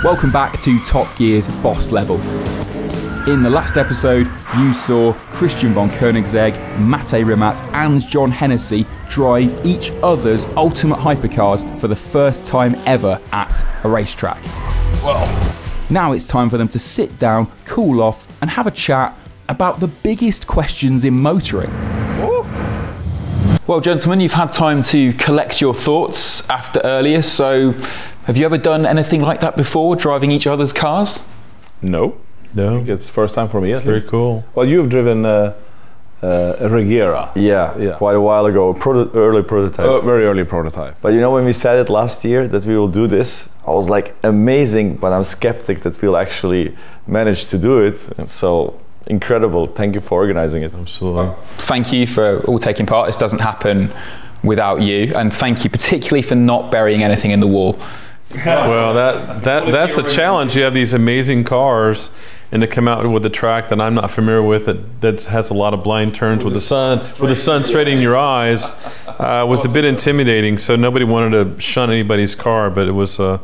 Welcome back to Top Gear's Boss Level. In the last episode, you saw Christian von Koenigsegg, Mate Rimac and John Hennessy drive each other's ultimate hypercars for the first time ever at a racetrack. Well, now it's time for them to sit down, cool off and have a chat about the biggest questions in motoring. Well, gentlemen, you've had time to collect your thoughts after earlier, so have you ever done anything like that before, driving each other's cars? No. I think it's the first time for me. It's very cool. Well, you've driven a Regera. Yeah, quite a while ago, early prototype. Very early prototype. But you know, when we said it last year that we will do this, I was like, amazing, but I'm skeptic that we'll actually manage to do it. And so, incredible. Thank you for organizing it. Absolutely. Thank you for all taking part. This doesn't happen without you. And thank you particularly for not burying anything in the wall. Well, that's a challenge. You have these amazing cars, and to come out with a track that I'm not familiar with that has a lot of blind turns with the sun straight in your eyes was a bit intimidating. So nobody wanted to shun anybody's car, but it was a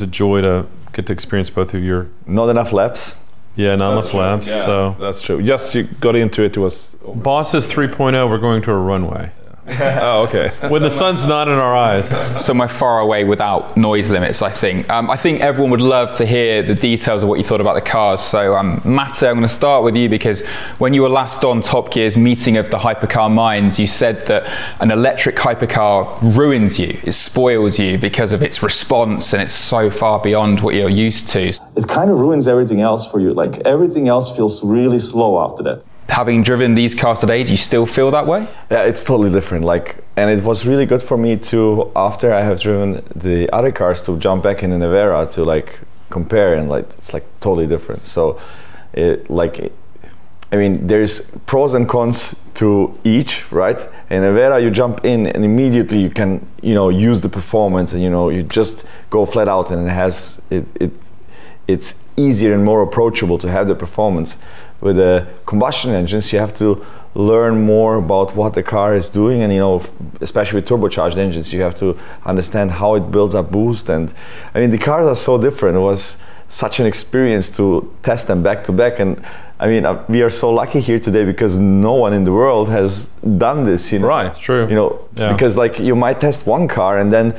joy to get to experience both of your. Not enough laps. Yeah, not enough laps. Yeah, so that's true. Just you got into it. It was Bosses 3.0. We're going to a runway. Oh, okay. When the sun's not in our eyes. Somewhere far away without noise limits, I think. I think everyone would love to hear the details of what you thought about the cars. So, Mate, I'm going to start with you because when you were last on Top Gear's meeting of the hypercar minds, you said that an electric hypercar ruins you, it spoils you because of its response and it's so far beyond what you're used to. It kind of ruins everything else for you. Like everything else feels really slow after that. Having driven these cars today, do you still feel that way? Yeah, it's totally different. And it was really good for me to, after I have driven the other cars, to jump back in the Nevera to compare, and it's totally different. So, I mean, there's pros and cons to each, right? In Nevera, you jump in and immediately you can, use the performance, and you just go flat out, and it's easier and more approachable to have the performance. With the combustion engines, you have to learn more about what the car is doing, and especially with turbocharged engines, you have to understand how it builds up boost. And I mean, the cars are so different. It was such an experience to test them back to back. And I mean, we are so lucky here today because no one in the world has done this. Right, it's true. Yeah. Because you might test one car and then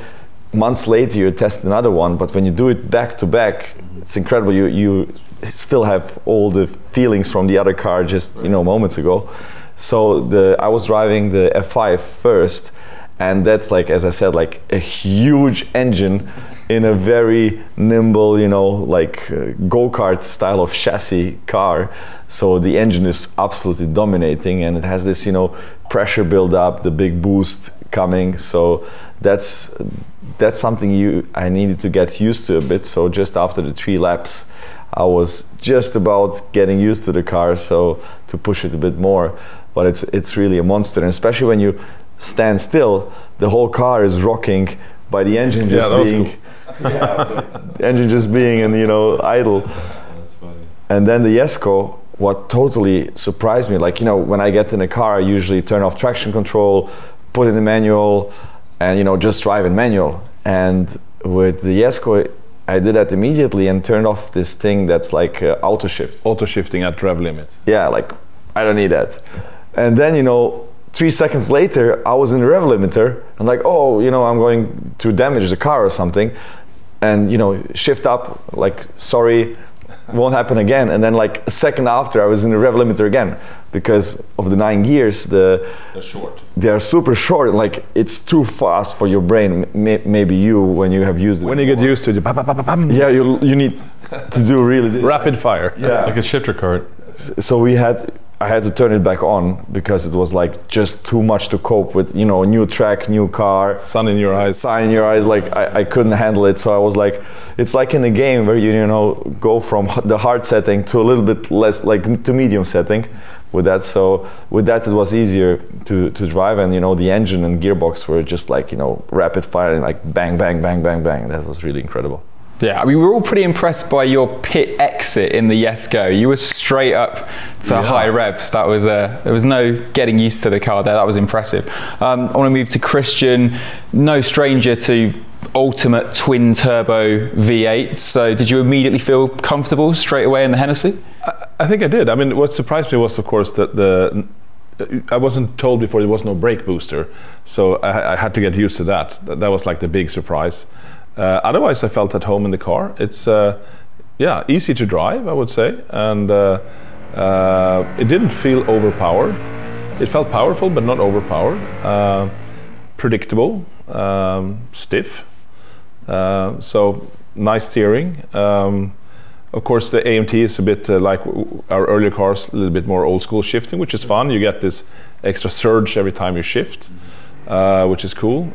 months later you test another one, but when you do it back to back, it's incredible. You still have all the feelings from the other car just moments ago. So I was driving the F5 first, and that's as I said, a huge engine in a very nimble, go-kart style of chassis car. So the engine is absolutely dominating, and it has this pressure build up, the big boost coming. So that's something I needed to get used to a bit. So just after the 3 laps, I was just about getting used to the car, so to push it a bit more. But it's really a monster, and especially when you stand still, the whole car is rocking by the engine just being, engine just being idle. That's funny. And then the Jesko, what totally surprised me, when I get in a car, I usually turn off traction control, put in the manual, and just drive in manual. And with the Jesko, I did that immediately and turned off this thing that's auto shift. Auto shifting at rev limit. Yeah, I don't need that. And then 3 seconds later, I was in the rev limiter. I'm oh, I'm going to damage the car or something, and shift up. Sorry, won't happen again. And then a second after, I was in the rev limiter again, because of the 9 gears. They're short. They're super short. It's too fast for your brain. Maybe when you have used it. When you get used to it, yeah, you need to do really this. Rapid fire. Yeah, like a shifter cart. So I had to turn it back on because it was just too much to cope with. New track, new car, sun in your eyes. Sun in your eyes. I couldn't handle it. So I was it's like in a game where you go from the hard setting to a little bit less, to medium setting. With that, so with that it was easier to drive, and the engine and gearbox were just rapid fire and bang, bang, bang, bang, bang. That was really incredible. Yeah, we were all pretty impressed by your pit exit in the Jesko. You were straight up to high revs. That was there was no getting used to the car there. That was impressive. I want to move to Christian. No stranger to ultimate twin turbo V8. So did you immediately feel comfortable straight away in the Hennessy? I think I did. I mean, what surprised me was, of course, that I wasn't told before there was no brake booster, so I had to get used to that. That was like the big surprise. Otherwise, I felt at home in the car. It's yeah, easy to drive, I would say, and it didn't feel overpowered. It felt powerful, but not overpowered. Predictable, stiff. So nice steering. Of course, the AMT is a bit like our earlier cars, a little bit more old school shifting, which is fun. You get this extra surge every time you shift, which is cool.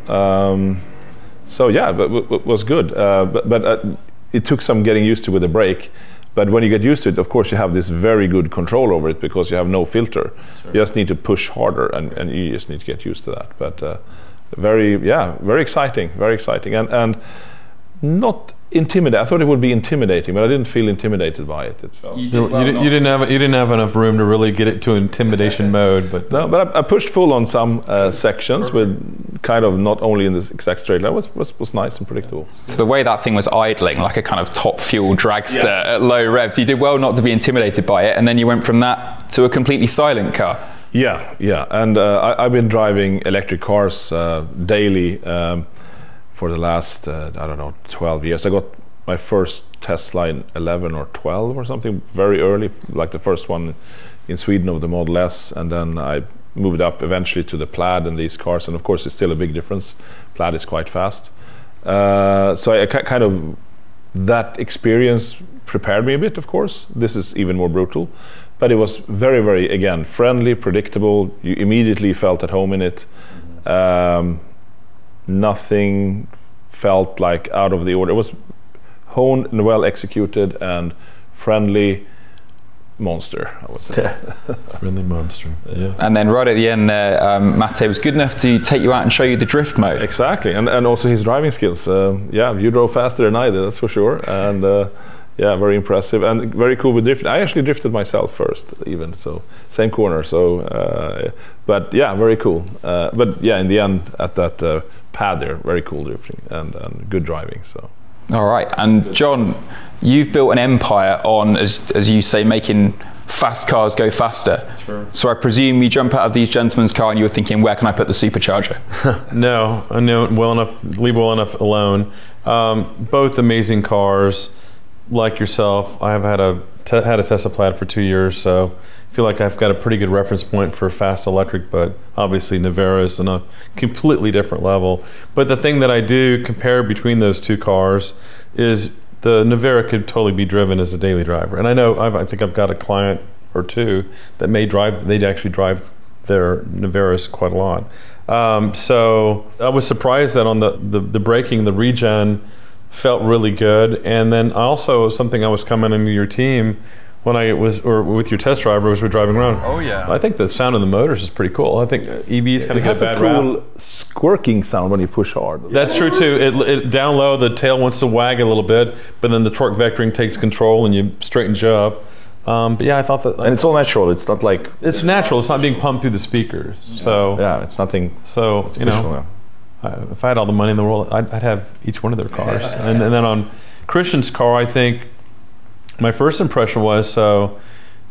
So yeah, but it was good. But it took some getting used to with the brake. But when you get used to it, of course, you have this very good control over it because you have no filter. Sure. You just need to push harder, and you just need to get used to that. But very exciting, and not intimidating. I thought it would be intimidating, but I didn't feel intimidated by it. It felt you didn't have enough room to really get it to intimidation mode. But no, but I pushed full on some sections with kind of not only in this exact straight line. Was nice and predictable. So the way that thing was idling, like a kind of top fuel dragster at low revs, you did well not to be intimidated by it, and then you went from that to a completely silent car. Yeah, and I've been driving electric cars daily for the last, I don't know, 12 years. I got my first Tesla in 11 or 12 or something, very early, like the first one in Sweden of the Model S, and then I moved up eventually to the Plaid and these cars, and of course it's still a big difference. Plaid is quite fast. So I kind of, that experience prepared me a bit, of course. This is even more brutal. But it was very, again, friendly, predictable. You immediately felt at home in it. Nothing felt like out of the order. It was honed and well executed and friendly monster, I would say. Friendly monster, yeah. And then right at the end there, Mate was good enough to take you out and show you the drift mode. Exactly, and also his driving skills. Yeah, you drove faster than I did, that's for sure. And yeah, very impressive and very cool with drifting. I actually drifted myself first, even, so same corner. So, but yeah, very cool. But yeah, in the end, at that pad there, very cool drifting and good driving. So. All right, and John, you've built an empire on, as you say, making fast cars go faster. Sure. So I presume you jump out of these gentlemen's car and you were thinking, where can I put the supercharger? No, I know leave well enough alone. Both amazing cars. Like yourself, I have had a Tesla Plaid for 2 years, so I feel like I've got a pretty good reference point for fast electric, but obviously Nevera is on a completely different level. But the thing that I do compare between those two cars is the Nevera could totally be driven as a daily driver. And I know, I think I've got a client or two that they'd actually drive their Neveras quite a lot. So I was surprised that on the braking, the regen, felt really good. And then also something I was coming into your team when I was, or with your test driver, as we're driving around. Oh yeah. I think the sound of the motors is pretty cool. I think EVs kind of get a bad rap. Cool squirking sound when you push hard. That's true too. It down low, the tail wants to wag a little bit, but then the torque vectoring takes control and you straigens you up. But yeah, I thought that. And it's all natural. It's not like. It's natural. It's not being pumped through the speakers. So. Yeah, it's nothing. So you know. If I had all the money in the world, I'd have each one of their cars. And then on Christian's car, I think my first impression was, so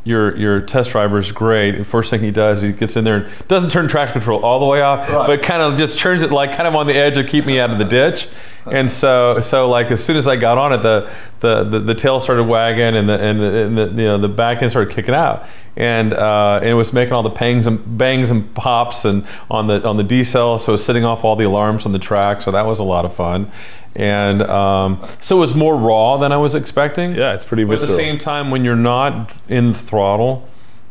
your test driver is great. The first thing he does, he gets in there and doesn't turn traction control all the way off, but kind of just turns it like kind of on the edge to keep me out of the ditch. And so like as soon as I got on it, the tail started wagging and the back end started kicking out, and it was making all the bangs and pops and on the decel, so it was setting off all the alarms on the track. So that was a lot of fun, and so it was more raw than I was expecting. Yeah, it's pretty visceral. But at the same time, when you're not in the throttle,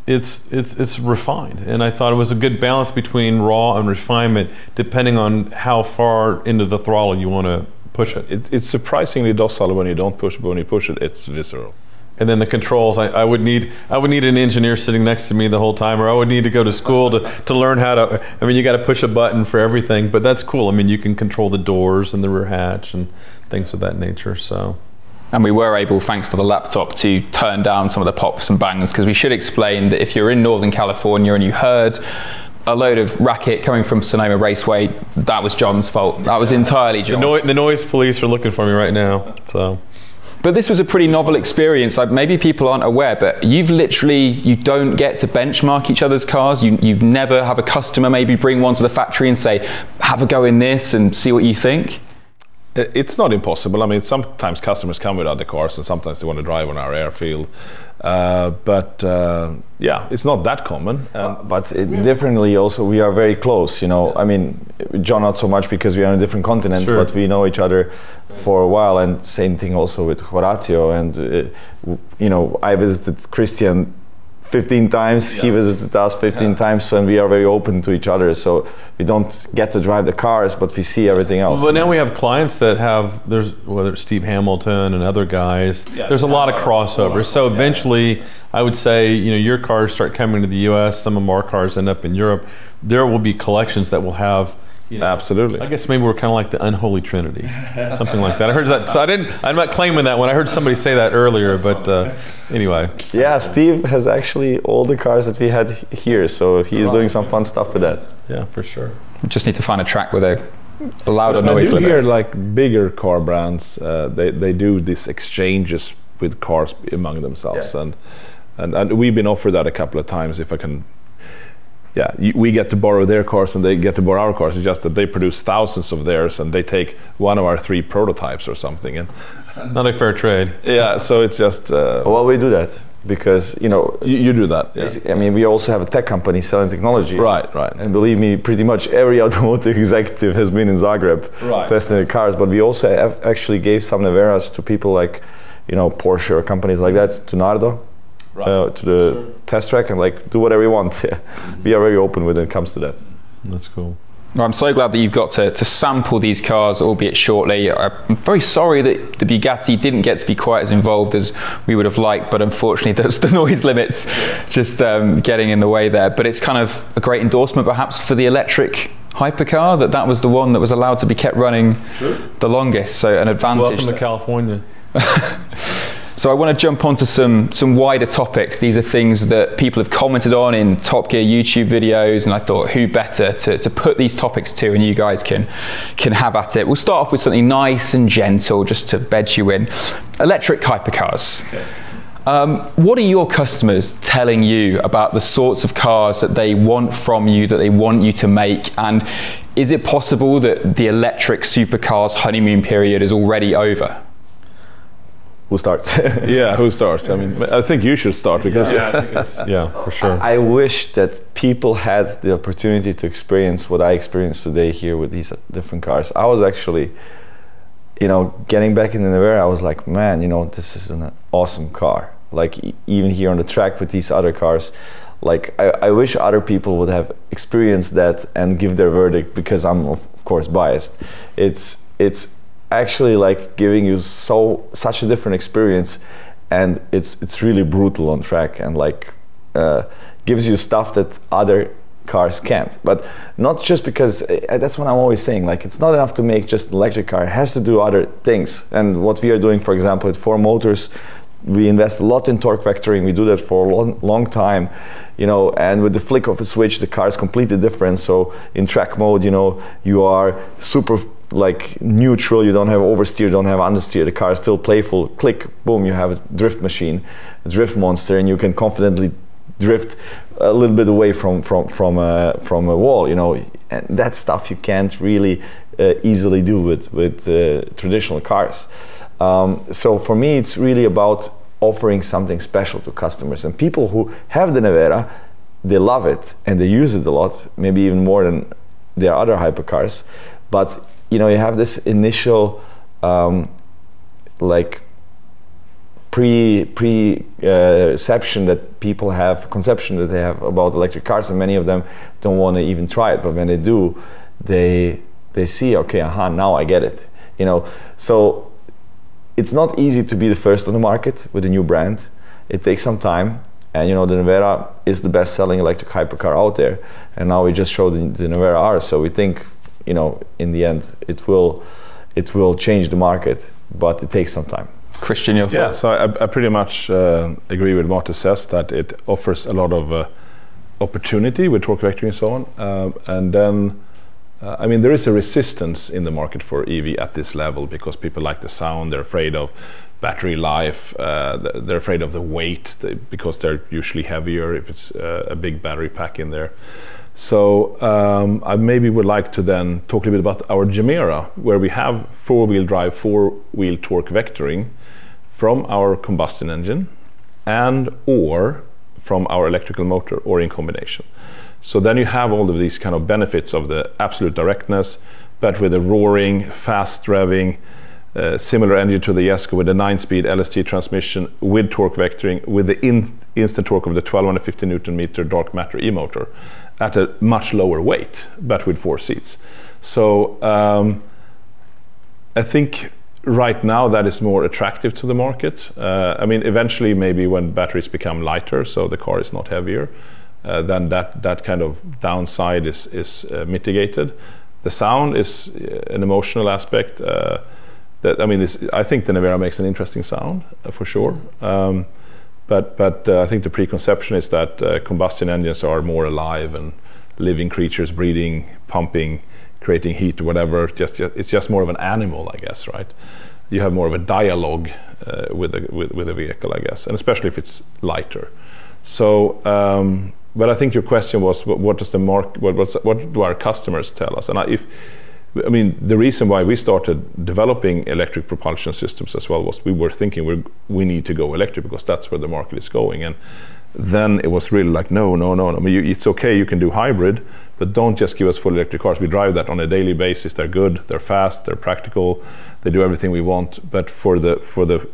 it's refined, and I thought it was a good balance between raw and refinement, depending on how far into the throttle you want to push it. It's surprisingly docile when you don't push, but when you push it, it's visceral. And then the controls, I would need an engineer sitting next to me the whole time, or I would need to go to school to learn how to. I mean, you got to push a button for everything, but that's cool. I mean, you can control the doors and the rear hatch and things of that nature. So. And we were able, thanks to the laptop, to turn down some of the pops and bangs, because we should explain that if you're in Northern California and you heard a load of racket coming from Sonoma Raceway, that was John's fault. That was entirely John. The noise police are looking for me right now. So. But this was a pretty novel experience. Like, maybe people aren't aware, but you don't get to benchmark each other's cars. You've never have a customer maybe bring one to the factory and say, have a go in this and see what you think. It's not impossible. I mean, sometimes customers come with other cars and sometimes they want to drive on our airfield. Yeah, it's not that common. But differently also, we are very close, you know. I mean, John not so much because we are on a different continent, sure. But we know each other for a while, and same thing also with Horatio. And, you know, I visited Christian 15 times, he visited us 15 times, so, and we are very open to each other. So we don't get to drive the cars, but we see everything else. But now we have clients that have, whether it's Steve Hamilton and other guys, there's a lot of crossovers. So eventually, I would say, you know, your cars start coming to the US, some of our cars end up in Europe. There will be collections that will have, you know, absolutely. I guess maybe we're kind of like the unholy trinity, something like that. I heard that, so I'm not claiming that one. I heard somebody say that earlier, but anyway. Yeah, Steve has actually all the cars that we had here, so he's doing some fun stuff with that. Yeah, for sure. We just need to find a track with a louder noise limit. I do hear like bigger car brands, they do these exchanges with cars among themselves, and we've been offered that a couple of times. If I can. Yeah, we get to borrow their cars and they get to borrow our cars. It's just that they produce thousands of theirs and they take one of our 3 prototypes or something. And not a fair trade. Yeah, so it's just... well, we do that because, you know... You do that, yeah. I mean, we also have a tech company selling technology. Right. And believe me, pretty much every automotive executive has been in Zagreb testing the cars. But we also actually gave some Naveras to people like, you know, Porsche or companies like that, to Nardo. To the test track and like do whatever you want. We are very open when it comes to that. That's cool. Well, I'm so glad that you've got to sample these cars, albeit shortly. I'm very sorry that the Bugatti didn't get to be quite as involved as we would have liked, but unfortunately there's the noise limits just getting in the way there. But it's kind of a great endorsement perhaps for the electric hypercar, that was the one that was allowed to be kept running the longest, so an advantage. Welcome to California. So I want to jump onto some wider topics. These are things that people have commented on in Top Gear YouTube videos, and I thought who better to put these topics to, and you guys can have at it. We'll start off with something nice and gentle just to bed you in. Electric hypercars. Okay. What are your customers telling you about the sorts of cars that they want from you, that they want you to make? And is it possible that the electric supercars honeymoon period is already over? Who starts? Yeah, who starts? I mean, I think you should start because yeah, for sure. I wish that people had the opportunity to experience what I experienced today here with these different cars. I was actually, you know, getting back in the Nevera, I was like, man, you know, this is an awesome car. Like even here on the track with these other cars, like I wish other people would have experienced that and give their verdict, because I'm of course biased. It's actually like giving you such a different experience, and it's really brutal on track, and like gives you stuff that other cars can't. But not just because, that's what I'm always saying, like it's not enough to make just an electric car, it has to do other things. And what we are doing, for example, at 4Motors, we invest a lot in torque vectoring. We do that for a long time, you know, and with the flick of a switch the car is completely different. So in track mode, you know, you are super like neutral, you don't have oversteer, you don't have understeer, the car is still playful. Click, boom, you have a drift machine, a drift monster, and you can confidently drift a little bit away from a wall, you know. And that stuff you can't really easily do with traditional cars. So for me, it's really about offering something special to customers, and people who have the Nevera, they love it and they use it a lot, maybe even more than their other hypercars. But you know, you have this initial like conception that people have about electric cars, and many of them don't want to even try it. But when they do, they see, okay, now I get it. You know, so it's not easy to be the first on the market with a new brand. It takes some time, and you know, the Nevera is the best-selling electric hypercar out there, and now we just showed the Nevera R. So we think, you know, in the end, it will change the market, but it takes some time. Christian, your thoughts? Yeah, so I pretty much agree with what Martin says, that it offers a lot of opportunity with torque vectoring and so on. And then, I mean, there is a resistance in the market for EV at this level because people like the sound, they're afraid of battery life, they're afraid of the weight because they're usually heavier if it's a big battery pack in there. So I maybe would like to then talk a little bit about our Gemera, where we have four-wheel drive, four-wheel torque vectoring from our combustion engine and or from our electrical motor or in combination. So then you have all of these kind of benefits of the absolute directness, but with a roaring, fast revving, similar engine to the Jesko with a 9-speed LST transmission with torque vectoring with the instant torque of the 1250 Newton meter dark matter e-motor at a much lower weight, but with 4 seats. So I think right now that is more attractive to the market. I mean, eventually maybe when batteries become lighter, so the car is not heavier, then that kind of downside is mitigated. The sound is an emotional aspect. I mean, I think the Nevera makes an interesting sound for sure. But I think the preconception is that combustion engines are more alive and living creatures, breathing, pumping, creating heat or whatever. It's just more of an animal, I guess, right? You have more of a dialogue with a vehicle, I guess, and especially if it's lighter. So, but I think your question was, what does the market, what do our customers tell us? And I mean, the reason why we started developing electric propulsion systems as well was we were thinking we need to go electric because that's where the market is going. And then it was really like, no. I mean, it's okay, you can do hybrid, but don't just give us full electric cars. We drive that on a daily basis. They're good, they're fast, they're practical, they do everything we want. But for the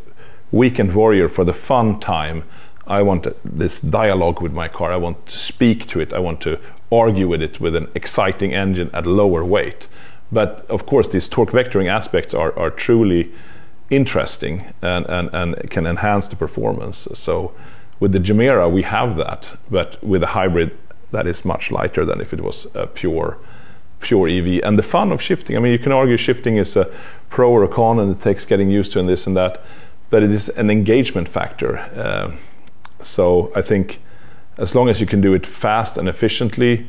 weekend warrior, for the fun time, I want this dialogue with my car. I want to speak to it. I want to argue with it with an exciting engine at lower weight. But of course, these torque vectoring aspects are truly interesting and can enhance the performance. So with the Gemera, we have that, but with a hybrid, that is much lighter than if it was a pure EV. And the fun of shifting, I mean, you can argue shifting is a pro or a con, and it takes getting used to and this and that, but it is an engagement factor. So I think as long as you can do it fast and efficiently,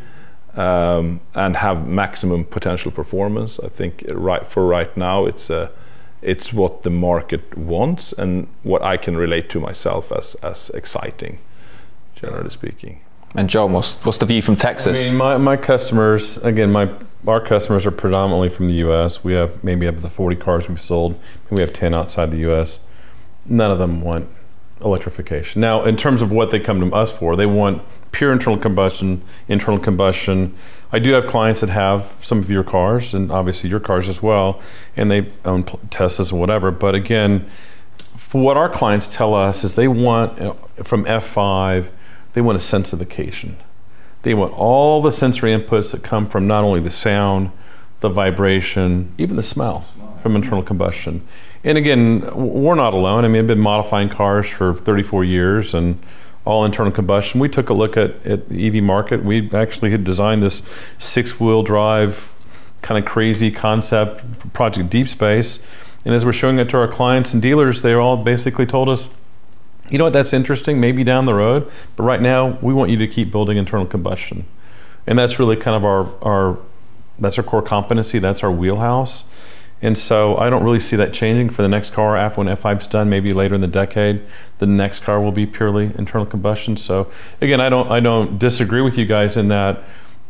and have maximum potential performance, I think right now it's what the market wants and what I can relate to myself as exciting, generally speaking. And John, what's the view from Texas? I mean, my customers, again, our customers are predominantly from the US. We have maybe of the 40 cars we've sold, we have 10 outside the US. None of them want electrification. Now, in terms of what they come to us for, they want pure internal combustion. I do have clients that have some of your cars, and obviously your cars as well, and they own Teslas and whatever. But again, for what our clients tell us is they want, from F5, they want a sense of occasion. They want all the sensory inputs that come from not only the sound, the vibration, even the smell from internal combustion. And again, we're not alone. I mean, I've been modifying cars for 34 years and all internal combustion. We took a look at the EV market. We actually had designed this 6-wheel drive kind of crazy concept, Project Deep Space. And as we're showing it to our clients and dealers, they all basically told us, you know what, that's interesting, maybe down the road, but right now we want you to keep building internal combustion. And that's really kind of that's our core competency, that's our wheelhouse. And so I don't really see that changing for the next car after when F5's done, maybe later in the decade. The next car will be purely internal combustion. So again, I don't disagree with you guys in that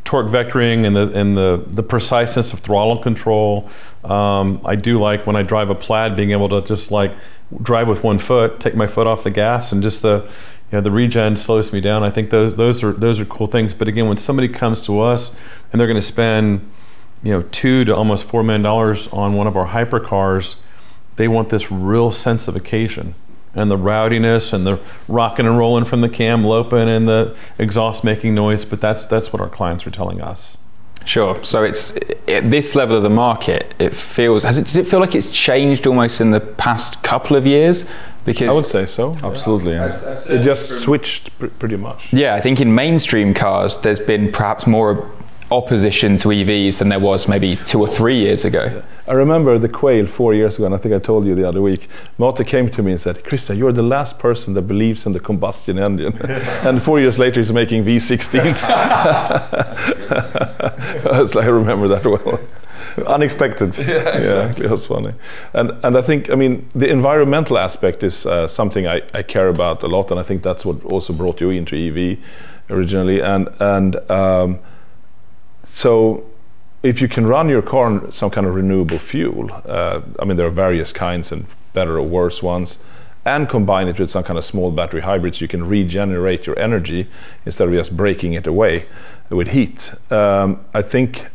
torque vectoring and the preciseness of throttle control. I do like when I drive a Plaid being able to just like drive with 1 foot, take my foot off the gas, and just the regen slows me down. I think those are cool things. But again, when somebody comes to us and they're going to spend $2 to almost $4 million on one of our hypercars, they want this real sense of occasion and the rowdiness and the rocking and rolling from the cam loping and the exhaust making noise. But that's what our clients are telling us. Sure. So it's at this level of the market, does it feel like it's changed almost in the past couple of years? Because I would say so. Absolutely. Yeah. It just switched pretty much. Yeah, I think in mainstream cars, there's been perhaps more opposition to EVs than there was maybe 2 or 3 years ago. I remember the Quail 4 years ago, and I think I told you the other week, Mate came to me and said, "Christian, you're the last person that believes in the combustion engine." And 4 years later he's making V16s. I remember that well. Unexpected. Yeah, exactly. It was funny. And I think, I mean, the environmental aspect is something I care about a lot, and I think that's what also brought you into EV originally. So if you can run your car on some kind of renewable fuel, I mean, there are various kinds and better or worse ones, and combine it with some kind of small battery hybrids, you can regenerate your energy instead of just breaking it away with heat. I think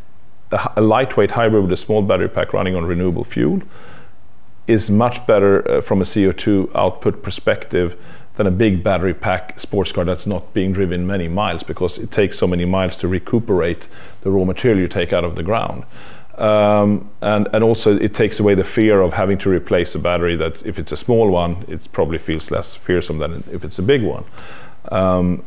a lightweight hybrid with a small battery pack running on renewable fuel is much better from a CO2 output perspective than a big battery pack sports car that's not being driven many miles, because it takes so many miles to recuperate the raw material you take out of the ground. And also it takes away the fear of having to replace a battery that, if it's a small one, it probably feels less fearsome than if it's a big one. And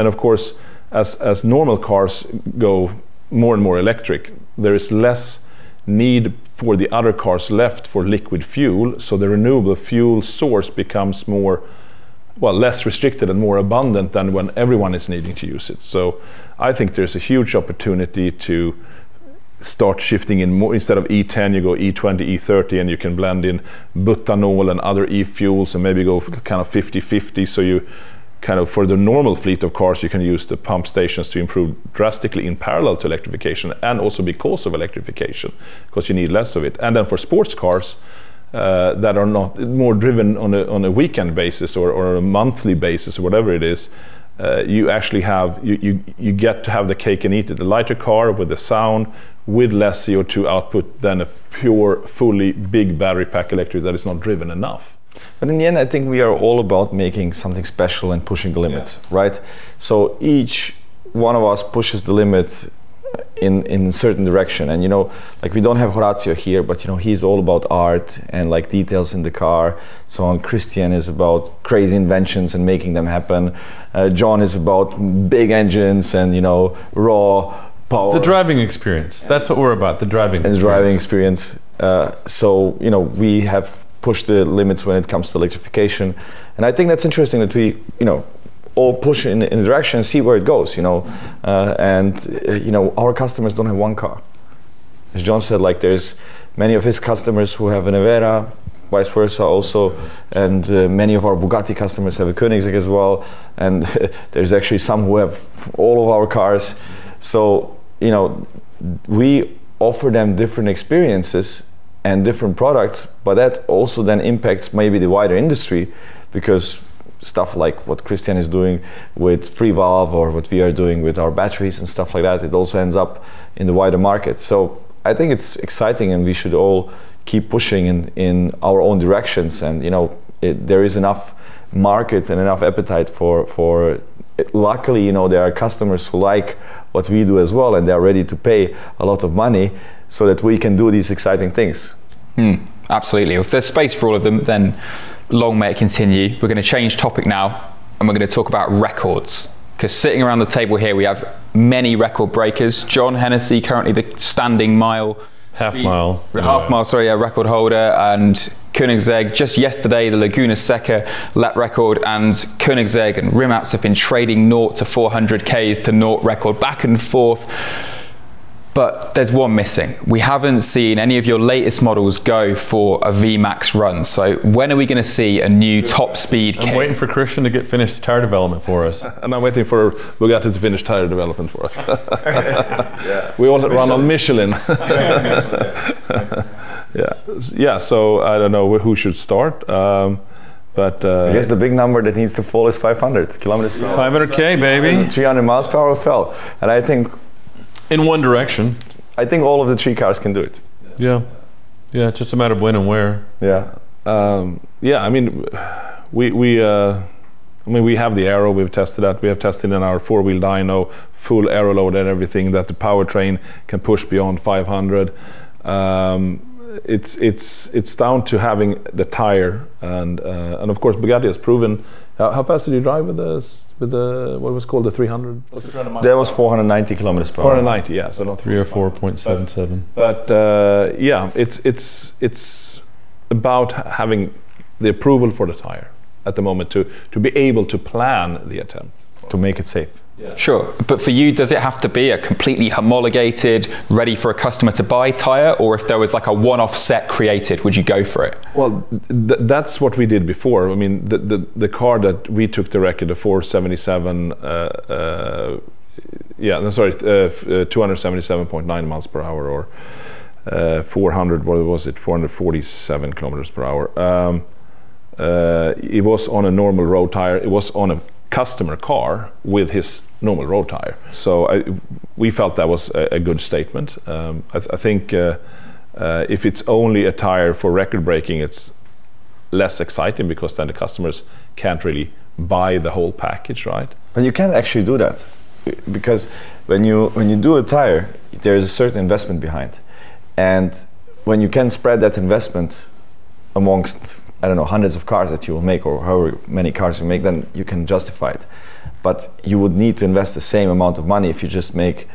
of course, as normal cars go more and more electric, there is less need for the other cars left for liquid fuel, so the renewable fuel source becomes more, well, less restricted and more abundant than when everyone is needing to use it. So I think there's a huge opportunity to start shifting in more. Instead of E10, you go E20, E30, and you can blend in butanol and other e-fuels, and maybe go for kind of 50-50, so you kind of, for the normal fleet of cars, you can use the pump stations to improve drastically in parallel to electrification, and also because of electrification, because you need less of it. And then for sports cars that are not more driven on a weekend basis or a monthly basis or whatever it is, you actually have, you get to have the cake and eat it. A lighter car with the sound, with less CO2 output than a pure, fully big battery pack electric that is not driven enough. But in the end, I think we are all about making something special and pushing the limits, right? So each one of us pushes the limit in a certain direction. And, you know, like, we don't have Horatio here, but, you know, he's all about art and like details in the car. So on, Christian is about crazy inventions and making them happen. John is about big engines and, you know, raw power. The driving experience. That's what we're about, the driving experience. And driving experience. So, you know, we have push the limits when it comes to electrification, and I think that's interesting that we, you know, all push in a direction and see where it goes, you know. You know, our customers don't have one car. As John said, like, there's many of his customers who have an Evera, vice versa also, and many of our Bugatti customers have a Koenigsegg as well, and there's actually some who have all of our cars. So, you know, we offer them different experiences and different products, but that also then impacts maybe the wider industry, because stuff like what Christian is doing with free valve, or what we are doing with our batteries and stuff like that, it also ends up in the wider market. So I think it's exciting, and we should all keep pushing in our own directions. And, you know, there is enough market and enough appetite for it. Luckily, you know, there are customers who like what we do as well, and they are ready to pay a lot of money so that we can do these exciting things. Absolutely. If there's space for all of them, then long may it continue. We're going to change topic now, and we're going to talk about records. Because sitting around the table here, we have many record breakers. John Hennessy, currently the standing half mile record holder, and Koenigsegg just yesterday the Laguna Seca lap record, and Koenigsegg and Rimac have been trading 0 to 400 Ks to 0 record back and forth. But there's one missing. We haven't seen any of your latest models go for a VMAX run. So when are we going to see a new top speed K? I'm waiting for Christian to get finished tire development for us. And I'm waiting for Bugatti to finish tire development for us. Yeah. We all run on Michelin. Yeah. So I don't know who should start. But I guess the big number that needs to fall is 500 kilometers per hour. 500K, baby. 300 miles per hour fell. And I think, in one direction, I think all of the 3 cars can do it. Yeah, it's just a matter of when and where. Yeah. I mean, we have the aero. We've tested that. We have tested in our 4-wheel dyno, full aero load and everything, that the powertrain can push beyond 500. It's down to having the tire, and of course Bugatti has proven How fast did you drive with the what was called the 300? That was 490 kilometers per hour. 490, yeah, so not 304.77. But yeah, it's about having the approval for the tire at the moment to be able to plan the attempt. To make it safe. Sure, but for you, does it have to be a completely homologated, ready for a customer to buy tire, or if there was like a one-off set created, would you go for it? Well, that's what we did before. I mean, the car that we took the record, the 477, 277.9 miles per hour, or 400, what was it, 447 kilometers per hour. It was on a normal road tire. It was on a customer car with his normal road tire. So we felt that was a good statement. I think if it's only a tire for record breaking, it's less exciting because then the customers can't really buy the whole package, right? But you can't actually do that, because when you do a tire, there's a certain investment behind, and when you can spread that investment amongst, I don't know, hundreds of cars that you will make, or however many cars you make, then you can justify it. But you would need to invest the same amount of money if you just make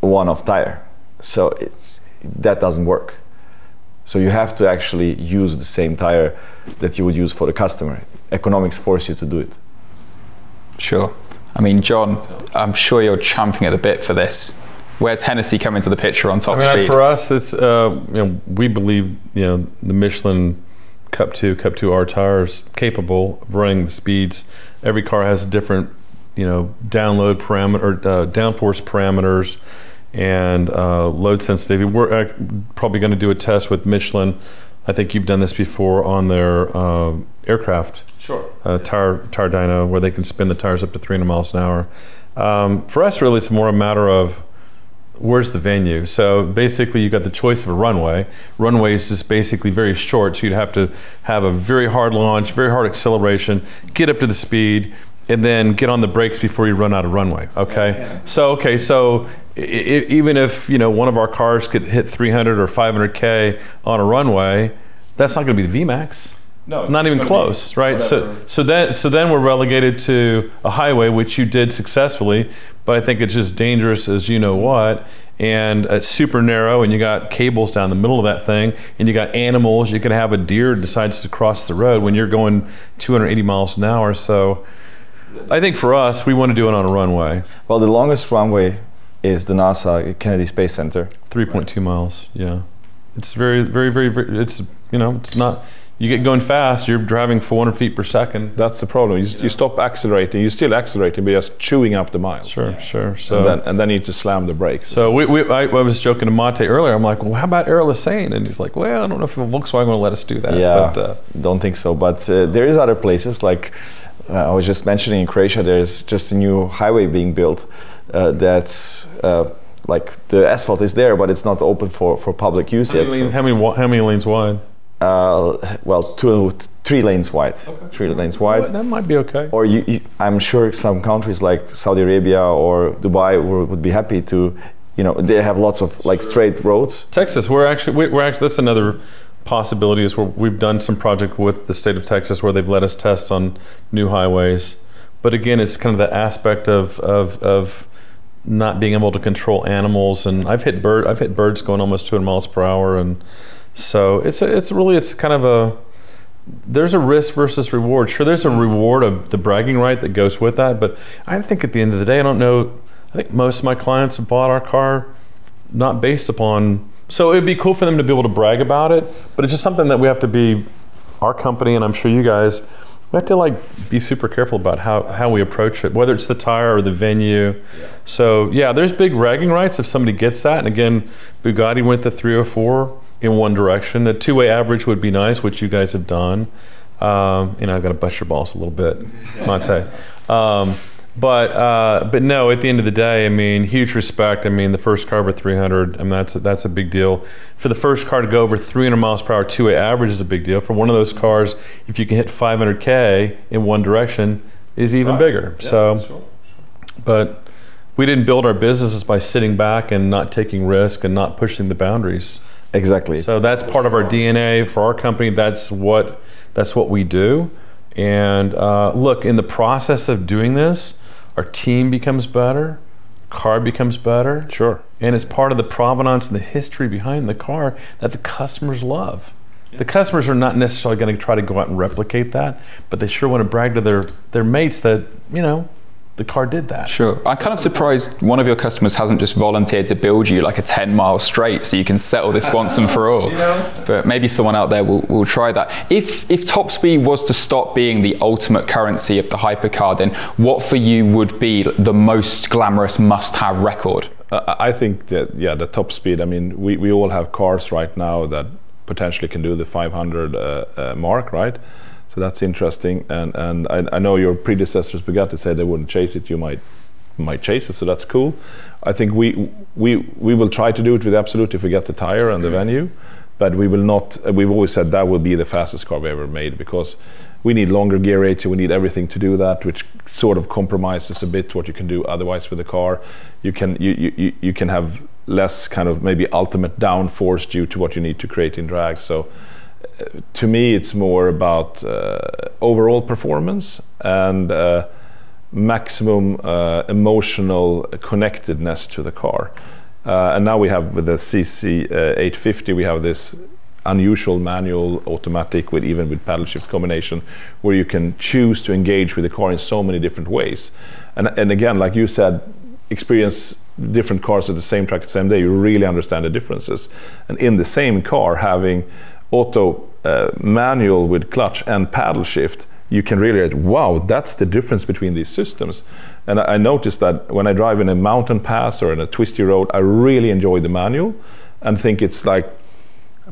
a one-off tire. So that doesn't work. So you have to actually use the same tire that you would use for the customer. Economics force you to do it. Sure. I mean, John, I'm sure you're champing at the bit for this. Where's Hennessy come into the picture on top speed? For us, it's we believe the Michelin Cup 2 R tires capable of running the speeds. Every car has different download parameter, downforce parameters, and load sensitivity. We're probably going to do a test with Michelin. I think you've done this before on their aircraft. Sure. Tire dyno, where they can spin the tires up to 300 miles an hour. For us, really, it's more a matter of where's the venue. So basically, you've got the choice of a runway. Runway is just basically very short, so you'd have to have a very hard launch, very hard acceleration, get up to the speed, and then get on the brakes before you run out of runway. Okay. So even if one of our cars could hit 300 or 500K on a runway, that's not going to be the VMAX. No, not even close, right? So then we're relegated to a highway, which you did successfully, but I think it's just dangerous as you know what, and it's super narrow, and you got cables down the middle of that thing, and you got animals. You could have a deer decides to cross the road when you're going 280 miles an hour. So I think for us, we want to do it on a runway. Well, the longest runway is the NASA Kennedy Space Center. 3.2 miles. Yeah, it's very, very, very, very. It's it's not. You get going fast, you're driving 400 feet per second. That's the problem. You stop accelerating, you're still accelerating, but you're just chewing up the miles. Sure. So and then you need to slam the brakes. So I was joking to Mate earlier. I'm like, well, how about Air Lisegne? And he's like, well, I don't know if Volkswagen will let us do that. Yeah, but, don't think so. But there is other places, like I was just mentioning in Croatia, there's just a new highway being built that's like the asphalt is there, but it's not open for public use yet. How many lanes wide? Well, 3 lanes wide. Okay. 3 lanes wide. Well, that might be okay. Or I'm sure some countries like Saudi Arabia or Dubai would be happy to, they have lots of like straight roads. Texas, we're actually that's another possibility, is where we've done some project with the state of Texas where they've let us test on new highways. But again, it's kind of the aspect of not being able to control animals, and I've hit birds going almost 200 miles per hour, and so it's kind of there's a risk versus reward. Sure, there's a reward of the bragging right that goes with that, but I think at the end of the day, I think most of my clients have bought our car not based upon, so it'd be cool for them to be able to brag about it, but it's just something that we have to be, our company, and I'm sure you guys, we have to be super careful about how we approach it, whether it's the tire or the venue. Yeah. So yeah, there's big bragging rights if somebody gets that, and again, Bugatti went the 304 in one direction. A 2-way average would be nice, which you guys have done. I've got to bust your balls a little bit, Mate. But no, at the end of the day, I mean, huge respect. I mean, the first car over 300, I mean, that's a big deal. For the first car to go over 300 miles per hour 2-way average is a big deal. For one of those cars, if you can hit 500K in one direction, is even bigger. Yeah, so, sure. But we didn't build our businesses by sitting back and not taking risk and not pushing the boundaries. Exactly. So that's part of our DNA for our company. That's what we do, And look, in the process of doing this, our team becomes better, car becomes better. Sure. And it's part of the provenance and the history behind the car that the customers love. The customers are not necessarily going to try to go out and replicate that, but they sure want to brag to their mates that, you know, the car did that. Sure. I'm kind of surprised one of your customers hasn't just volunteered to build you like a 10-mile straight so you can settle this once and for all. But maybe someone out there will try that. If top speed was to stop being the ultimate currency of the hypercar, then what for you would be the most glamorous must-have record? I think that, yeah, the top speed, I mean, we all have cars right now that potentially can do the 500 mark, right? So that's interesting, and I know your predecessors Bugatti said they wouldn't chase it. You might chase it, so that's cool. I think we will try to do it with Absolute if we get the tire and the venue, but we will not. We've always said that will be the fastest car we ever made, because we need longer gear ratio. We need everything to do that, which sort of compromises a bit what you can do otherwise with the car. You can have less kind of maybe ultimate downforce due to what you need to create in drag. So to me, it's more about overall performance and maximum emotional connectedness to the car. And now we have with the CC850, we have this unusual manual automatic even with paddle shift combination, where you can choose to engage with the car in so many different ways. And again, like you said, experience different cars at the same track the same day, you really understand the differences. And in the same car, having auto manual with clutch and paddle shift, you can really, wow, that's the difference between these systems. And I noticed that when I drive in a mountain pass or in a twisty road, I really enjoy the manual and think it's like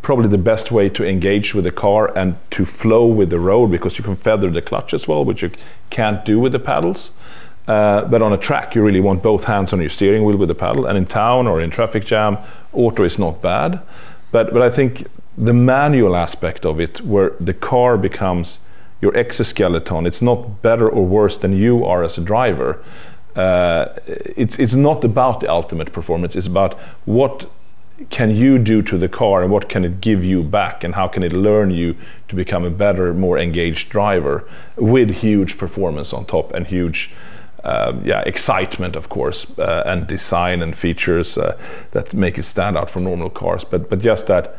probably the best way to engage with the car and to flow with the road, because you can feather the clutch as well, which you can't do with the paddles. But on a track, you really want both hands on your steering wheel with the paddle, and in town or in traffic jam, auto is not bad. But I think the manual aspect of it, where the car becomes your exoskeleton, it's not better or worse than you are as a driver. It's not about the ultimate performance, it's about what can you do to the car and what can it give you back, and how can it learn you to become a better, more engaged driver with huge performance on top and huge excitement, of course, and design and features that make it stand out from normal cars. But just that,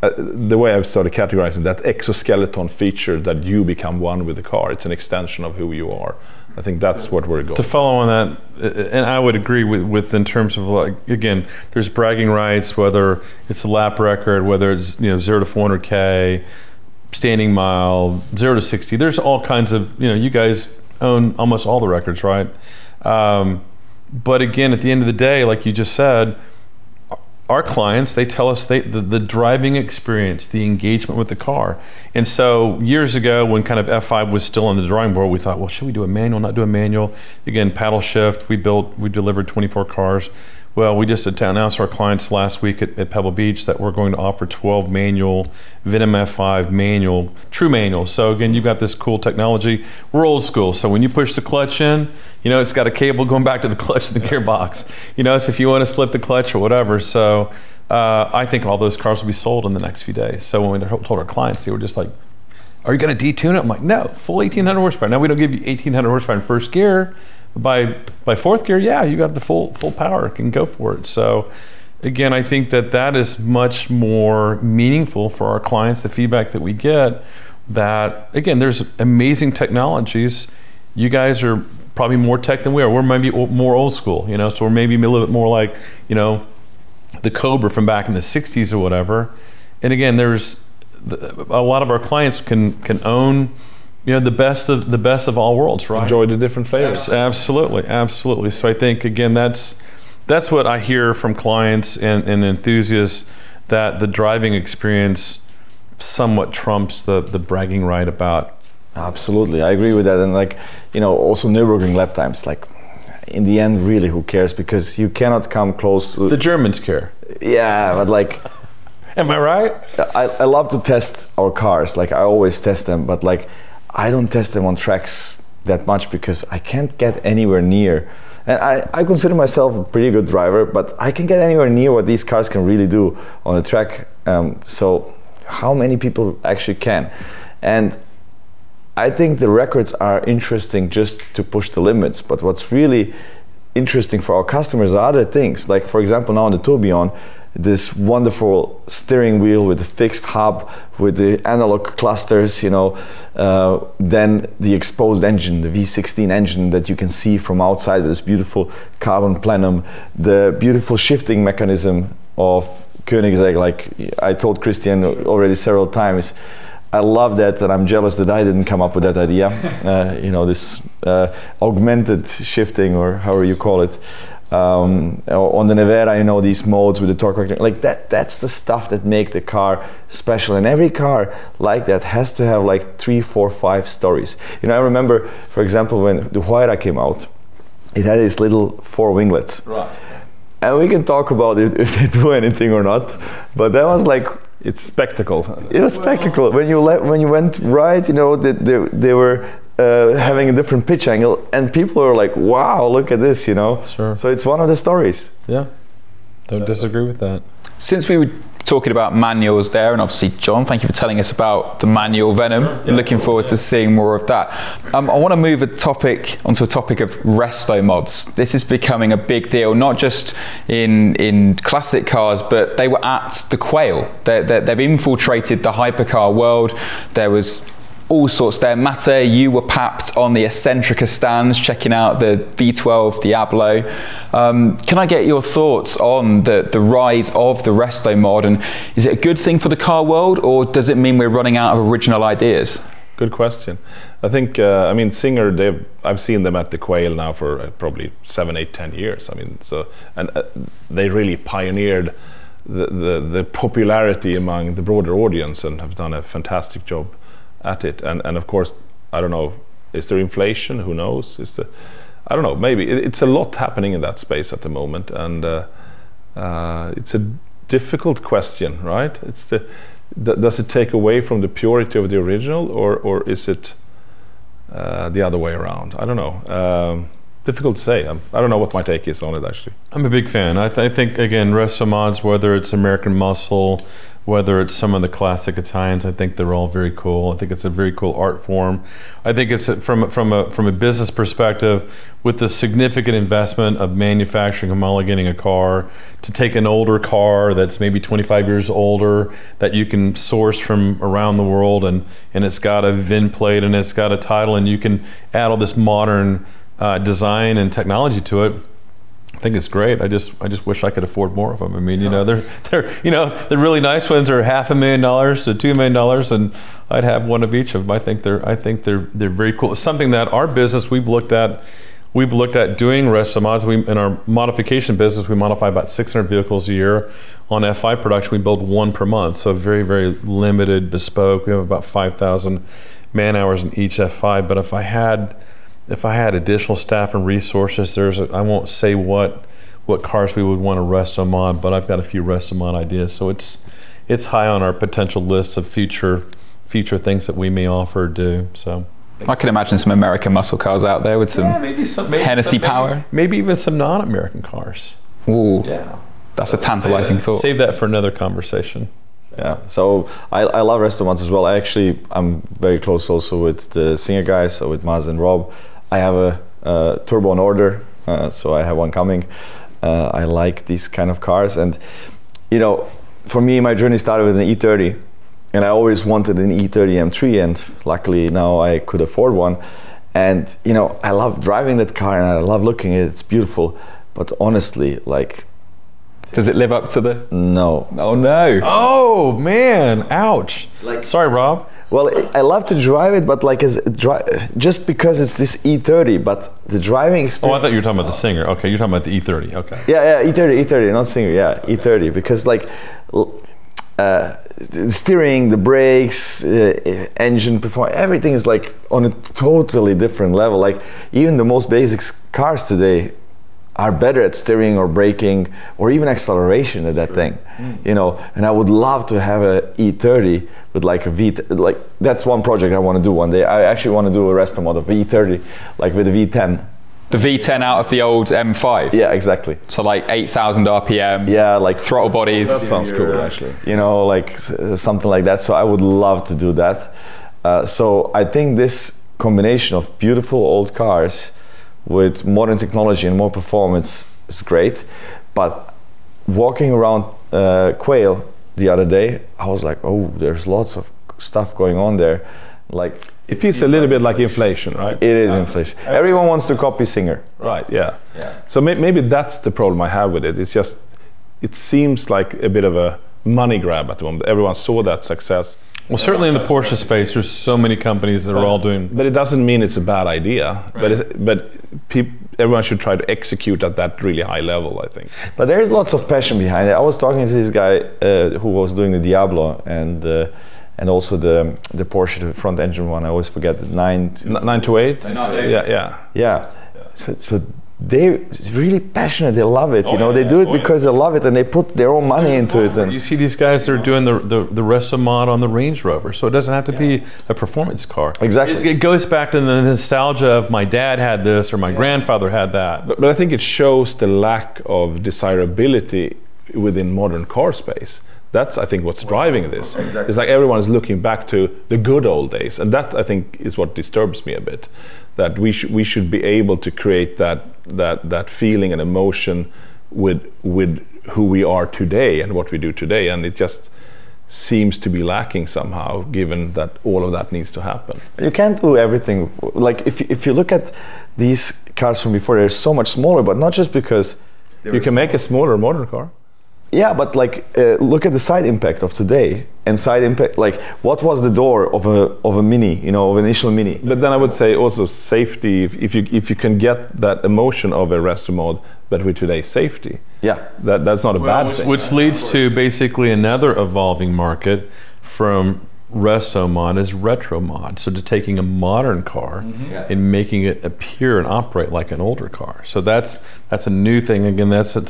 the way I've started categorizing that exoskeleton feature, that you become one with the car, it's an extension of who you are. I think that's what we're going to follow on that, and I would agree with in terms of, like, again, there's bragging rights, whether it's a lap record, whether it's 0 to 400K, standing mile, 0 to 60. There's all kinds of, you guys own almost all the records, right? But again, at the end of the day, like you just said, our clients, they tell us the driving experience, the engagement with the car. And so years ago, when kind of F5 was still on the drawing board, we thought, well, should we do a manual, not do a manual? Again, paddle shift, we delivered 24 cars. Well, we just announced our clients last week at Pebble Beach that we're going to offer 12 manual, Venom F5 manual, true manual. So again, you've got this cool technology. We're old school, so when you push the clutch in, it's got a cable going back to the clutch and the gearbox. So if you want to slip the clutch or whatever. So I think all those cars will be sold in the next few days. So when we told our clients, they were just like, are you going to detune it? I'm like, no, full 1,800 horsepower. Now we don't give you 1,800 horsepower in first gear. By fourth gear, yeah, you got the full power, can go for it. So again, I think that is much more meaningful for our clients, the feedback that we get, that again, there's amazing technologies. You guys are probably more tech than we are. We're maybe more old school, so we're maybe a little bit more like, the Cobra from back in the 60s or whatever. And again, there's a lot of our clients can own the best of all worlds, right? Enjoy the different flavors. Absolutely. So I think, again, that's what I hear from clients and enthusiasts, that the driving experience somewhat trumps the bragging right about. Absolutely, I agree with that. And also Nürburgring lap times, in the end, really, who cares? Because you cannot come close to... The Germans care. Yeah, but Am I right? I love to test our cars. I always test them, but I don't test them on tracks that much because I can't get anywhere near. And I consider myself a pretty good driver, but I can get anywhere near what these cars can really do on the track. So how many people actually can? And I think the records are interesting just to push the limits, but what's really interesting for our customers are other things. Like for example, now on the Tourbillon, this wonderful steering wheel with a fixed hub, with the analog clusters, you know, then the exposed engine, the V16 engine that you can see from outside with this beautiful carbon plenum, the beautiful shifting mechanism of Koenigsegg, like I told Christian already several times. I love that, and I'm jealous that I didn't come up with that idea. You know, this augmented shifting, or however you call it. On the Nevera, you know, these modes with the torque vector, like that's the stuff that make the car special. And every car like that has to have like 3, 4, 5 stories. You know, I remember, for example, when the Huayra came out, it had these little 4 winglets. Right. And we can talk about it if they do anything or not, but that was like, it's spectacle. It was spectacle. When you went right, you know, they were having a different pitch angle, and people were like, wow, look at this, you know. Sure. So it's one of the stories. Yeah, don't disagree with that. Since we were talking about manuals there, and obviously John, thank you for telling us about the manual Venom. Yeah. Looking forward to seeing more of that. I want to move onto a topic of resto mods. This is becoming a big deal, not just in classic cars, but they were at the Quail. They've infiltrated the hypercar world. There was all sorts there. Mate, you were papped on the Eccentrica stands, checking out the V12 Diablo. Can I get your thoughts on the rise of the resto mod, and is it a good thing for the car world, or does it mean we're running out of original ideas? Good question. I think, I mean, Singer, I've seen them at the Quail now for probably 7, 8, 10 years. I mean, so, and they really pioneered the popularity among the broader audience and have done a fantastic job at it. And of course, I don't know, is there inflation? Who knows? I don't know, maybe. It's a lot happening in that space at the moment, and it's a difficult question, right? Does it take away from the purity of the original, or is it the other way around? I don't know. Difficult to say. I don't know what my take is on it, actually. I'm a big fan. I think, again, resto mods, whether it's American Muscle, whether it's some of the classic Italians, I think they're all very cool. I think it's a very cool art form. I think it's from a business perspective, with the significant investment of manufacturing, homologating a car, to take an older car that's maybe 25 years older that you can source from around the world, and it's got a VIN plate and it's got a title, and you can add all this modern design and technology to it. I think it's great. I just wish I could afford more of them. I mean, you know, they're you know, the really nice ones are $500,000 to $2 million, and I'd have one of each of them. I think they're very cool. It's something that our business we've looked at doing resto mods. In our modification business, we modify about 600 vehicles a year. On F5 production, we build 1 per month, so very, very limited, bespoke. We have about 5,000 man hours in each F5. But if I had additional staff and resources, I won't say what cars we would want to resto mod, but I've got a few resto mod ideas. So it's high on our potential list of future things that we may offer or do. So I can imagine some American muscle cars out there with some Hennessy power. Maybe even some non-American cars. Ooh, yeah, that's a tantalizing thought. Save that for another conversation. Yeah, so I love resto mods as well. I'm very close also with the Singer guys, so with Maz and Rob. I have a turbo on order, so I have one coming. I like these kind of cars, and you know, for me, my journey started with an E30, and I always wanted an E30 M3, and luckily now I could afford one. And you know, I love driving that car, and I love looking at it. It's beautiful, but honestly, like, does it live up to the? No. Oh no. Oh man, ouch. Sorry, Rob. Well, I love to drive it, but like just because it's this E30, but the driving experience. Oh, I thought you were talking about the Singer. Okay, you're talking about the E30. Okay. Yeah, E30, not Singer. Yeah, E30, because like the steering, the brakes, engine performance, everything is like on a totally different level. Like even the most basic cars today are better at steering or braking or even acceleration at that thing, you know. And I would love to have a E30 with like a like that's one project I want to do one day. I actually want to do a resto mod of E30, like with a V10. The V10 out of the old M5. Yeah, exactly. So like 8,000 RPM. Yeah, like throttle bodies. That sounds cool, actually. You know, like something like that. So I would love to do that. So I think this combination of beautiful old cars with modern technology and more performance is great. But walking around Quail the other day, I was like, oh, there's lots of stuff going on there. Like, it feels a little bit like inflation, right? it is inflation. Everyone wants to copy Singer. Right, yeah. So maybe that's the problem I have with it. It's just, it seems like a bit of a money grab at the moment. Everyone saw that success. Well, certainly in the Porsche space, there's so many companies that are all doing. But it doesn't mean it's a bad idea. Right. But everyone should try to execute at that really high level, I think. But there is lots of passion behind it. I was talking to this guy who was doing the Diablo and also the Porsche, the front engine one. I always forget the 928. Yeah. So they're really passionate. They love it. They do it because they love it, and they put their own money into it. And you see these guys that are doing the resto mod on the Range Rover, so it doesn't have to be a performance car. Exactly. It goes back to the nostalgia of my dad had this or my grandfather had that. But I think it shows the lack of desirability within modern car space. That's, I think, what's driving this. Exactly. It's like everyone is looking back to the good old days, and that, I think, is what disturbs me a bit. That we should be able to create that feeling and emotion with who we are today and what we do today, and it just seems to be lacking somehow, given that all of that needs to happen. You can't do everything. Like if you look at these cars from before, they're so much smaller, but not just because you can make a smaller modern car. Yeah, but like look at the side impact of today, and side impact, like what was the door of a Mini, of an initial Mini? But then I would say also safety. If you can get that emotion of a resto mod, but with today's safety, that's not a bad thing. Which leads to basically another evolving market from resto mod is retro mod. So to taking a modern car and making it appear and operate like an older car. So that's a new thing. Again, that's a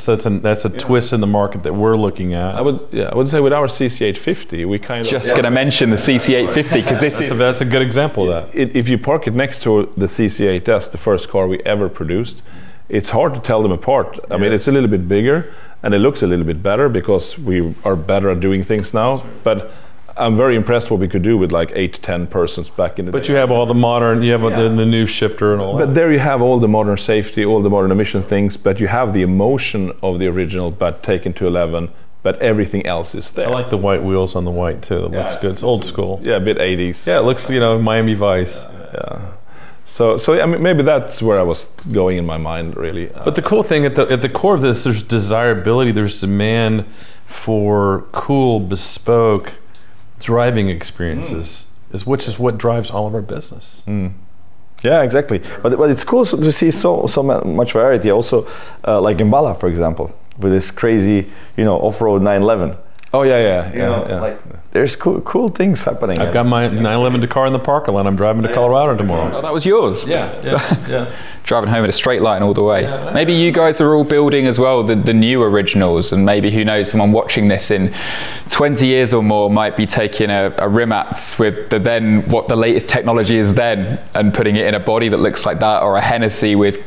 twist in the market that we're looking at. I would say with our CC850, we kind of just going to mention the CC850 because that's a good example of that. If you park it next to the CC8S, the first car we ever produced, it's hard to tell them apart. I mean, it's a little bit bigger and it looks a little bit better because we are better at doing things now. But I'm very impressed what we could do with like 8 to 10 persons back in the day. But you have all the modern, you have the new shifter and all that. But there you have all the modern safety, all the modern emission things, but you have the emotion of the original, but taken to 11, but everything else is there. I like the white wheels on the white too. It looks good. It's old school. Yeah, a bit 80s. Yeah, it looks, Miami Vice. Yeah. So I mean, maybe that's where I was going in my mind, really. But the cool thing at the core of this, there's desirability, there's demand for cool, bespoke driving experiences, which is what drives all of our business. Yeah, exactly. But it's cool to see so much variety. Also, like Gembala, for example, with this crazy, off-road 911. Oh yeah. Like there's cool things happening. I've got my 911 car in the parking lot. I'm driving to Colorado tomorrow. Oh, that was yours? Yeah. Driving home in a straight line all the way. Yeah. Maybe you guys are all building as well the new originals, and maybe, who knows, someone watching this in 20 years or more might be taking a Rimac with what the latest technology is then and putting it in a body that looks like that, or a Hennessy with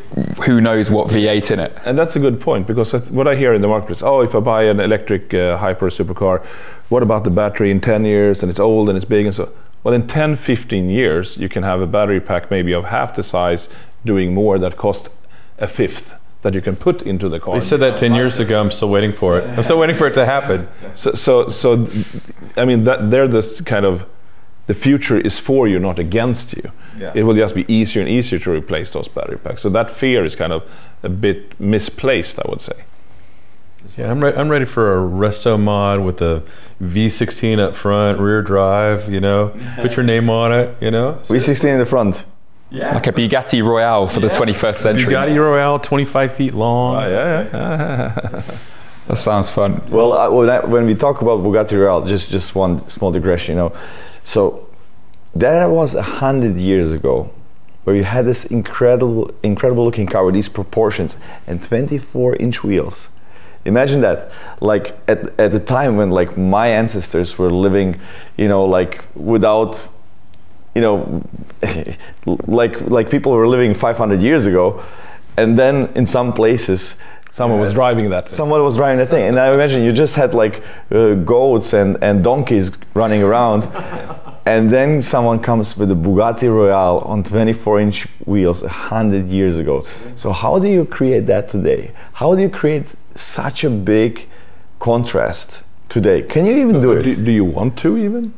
who knows what V8 in it. And that's a good point, because what I hear in the marketplace, if I buy an electric hyper supercar, what about the battery in 10 years and it's old and it's big and so. Well, in 10, 15 years, you can have a battery pack maybe of half the size doing more that cost a fifth that you can put into the car. They said that 10 years ago. I'm still waiting for it. I'm still waiting for it to happen. So I mean, they're this kind of, the future is for you, not against you. Yeah. It will just be easier and easier to replace those battery packs. So that fear is kind of a bit misplaced, I would say. Yeah, I'm ready for a resto mod with a V16 up front, rear drive, put your name on it, V16 in the front. Yeah. Like a Bugatti Royale for the 21st century. Bugatti Royale, 25 feet long. Yeah. That sounds fun. Well, when we talk about Bugatti Royale, just one small digression, So that was 100 years ago, where you had this incredible looking car with these proportions and 24-inch wheels. Imagine that, like at the time when like my ancestors were living, like without, like people were living 500 years ago, and then in some places, someone was driving that thing. Someone was driving that thing, and I imagine you just had like goats and donkeys running around. And then someone comes with a Bugatti Royale on 24-inch wheels 100 years ago. So how do you create that today? How do you create such a big contrast today? Can you even do it? Do you want to even?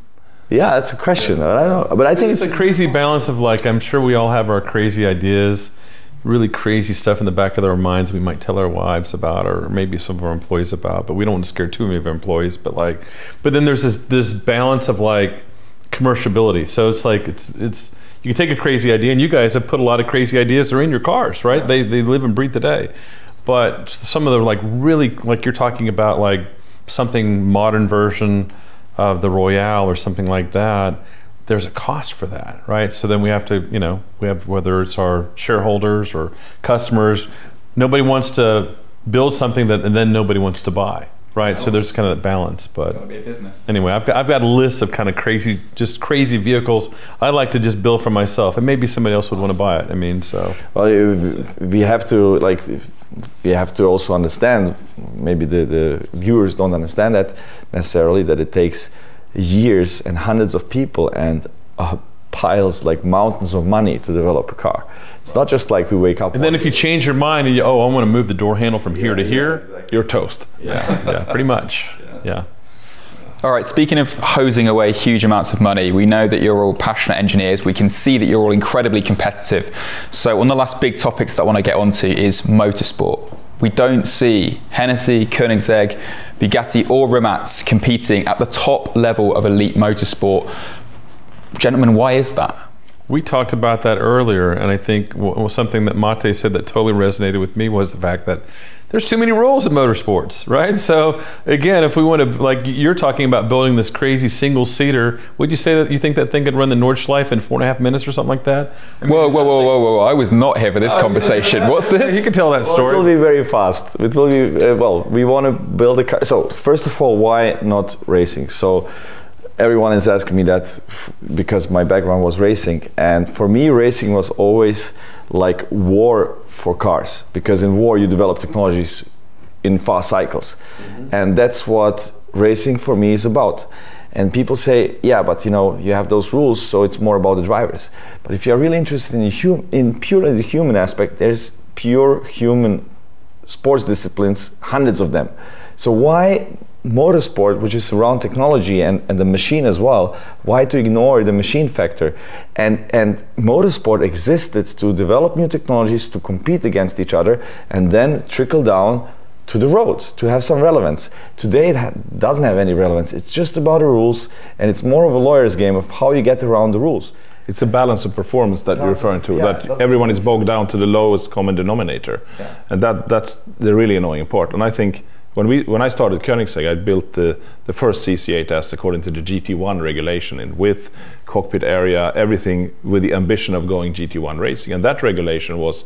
Yeah, that's a question. I don't know, but I think it's a crazy balance of like, I'm sure we all have our crazy ideas, really crazy stuff in the back of our minds we might tell our wives about, or maybe some of our employees about, but we don't want to scare too many of our employees. But then there's this balance of like commerciability. So it's like it's you can take a crazy idea, and you guys have put a lot of crazy ideas that are in your cars, right? They live and breathe today. But some of the like really, like you're talking about, like something modern version of the Royale or something like that, there's a cost for that, right? So then we have to, we have, whether it's our shareholders or customers, nobody wants to build something that and then nobody wants to buy, right? So there's kind of that balance. But It's gotta be a business. Anyway, I've got a list of kind of crazy vehicles I like to just build for myself, and maybe somebody else would want to buy it. I mean, so. Well, we have to also understand, maybe the viewers don't understand that necessarily, that it takes years and hundreds of people and piles, like mountains of money, to develop a car. It's not just like we wake up. And then if you change your mind and I want to move the door handle from here to here, exactly. You're toast. Yeah, pretty much. Yeah. All right, speaking of hosing away huge amounts of money, we know that you're all passionate engineers. We can see that you're all incredibly competitive. So one of the last big topics that I want to get onto is motorsport. We don't see Hennessy, Koenigsegg, Bugatti or Rimac competing at the top level of elite motorsport. Gentlemen, why is that? We talked about that earlier, and I think something that Mate said that totally resonated with me was the fact that there's too many rules in motorsports, right? So again, if we want to, like you're talking about building this crazy single-seater, would you say that you think that thing could run the Nordschleife in 4.5 minutes or something like that? Whoa, I was not here for this conversation. What's this? You can tell that story. Well, it will be very fast. It will be, we want to build a car. So first of all, why not racing? So everyone is asking me that because my background was racing, and for me racing was always like war for cars, because in war you develop technologies in fast cycles, and that's what racing for me is about. And people say, yeah, but you have those rules, so it's more about the drivers. But if you're really interested in purely the human aspect, there's pure human sports disciplines, hundreds of them. So why motorsport, which is around technology and the machine as well, why to ignore the machine factor? And motorsport existed to develop new technologies, to compete against each other, and then trickle down to the road, to have some relevance. Today it doesn't have any relevance. It's just about the rules, and it's more of a lawyer's game of how you get around the rules. It's a balance of performance that you're referring to, that everyone is bogged down to the lowest common denominator. Yeah. And that's the really annoying part. And I think when I started Koenigsegg, I built the first CC8S according to the GT1 regulation, in width, cockpit area, everything, with the ambition of going GT1 racing. And that regulation was